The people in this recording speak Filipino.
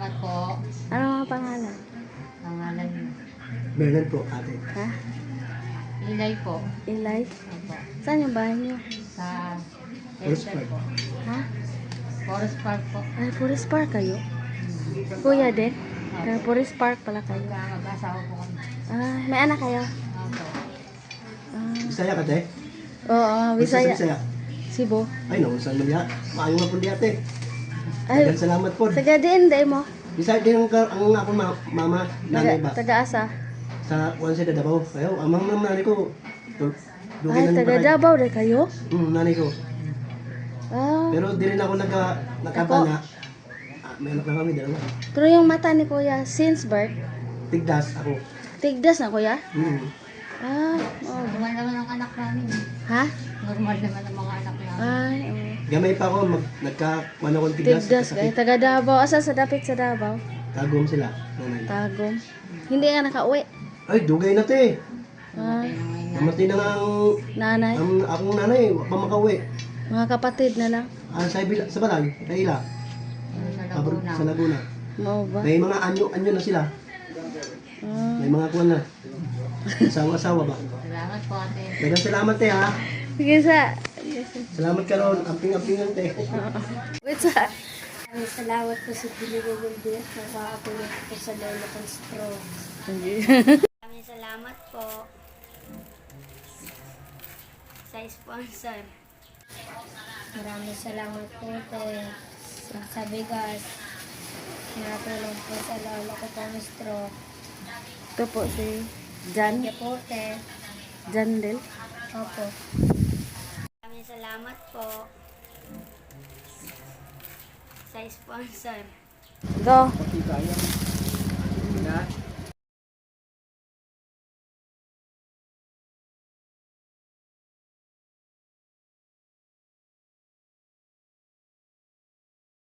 Salamat po. Ano ang pangalan? Pangalan niyo. Bernard po, ate. Ha? Ilay po. Ilay? Opo. Saan yung bahay niyo? Sa Forest Elsa Park. po. Ha? Forest Park po. Ay, Forest Park kayo? Kuya din? Kaya Forest Park pala kayo. Mag-asawa po kami. Ah, may anak kayo? Opo. Ah, Bisaya ka, te? oo, Bisaya. Bisaya. Sibo. Ay, no, saan mo diya? Maayo nga po diya, te. Ay, Daghang salamat po. taga din, day mo? Bisaya din ang ako mama, nanay ba? Taga asa? Sa kuwan sa Davao. Kayo, amang nanay ko. Ay, taga Davao day kayo? Nanay ko. Ah, Pero di rin ako nakabana. May anak na kami, dalawa. pero yung mata ni kuya, since birth, Tigdas ako. tigdas na kuya? Ah, oh. Normal naman ang anak namin. Ha? Normal naman ang mga anak namin. Ay, oh. Gamay pa ako, nagkakuan ako ng tigdas. Tigdas kayo. Taga Davao. Asa sa dapit sa Davao? Tagom sila, nanay. Tagum. Hindi ka nakauwi. Ay, dugay na, te. Ah, Namatay na nga nanay. akong nanay, wag pa makauwi. Mga kapatid na lang. Sa balay, kay Ila, Sa Laguna. sa Laguna. Mo ba? May mga anyo na sila. Ah, May mga kuwan na. Asawa-asawa ba? Salamat po ate. Dagang salamat, te, ha. sige sa... Salamat ka ron. Amping-ampingan, te. Wait sa... Salamat po sa Pinagagol Bias. Nakakapulot po sa lolo kong stroke. Maraming salamat po sa sponsor. Maraming salamat po sa bigas. Nakatulong po sa lolo ko pong stroke. Ito po si Jan. Thank you po, te. Jan din. Opo. Maraming salamat po sa sponsor. Go.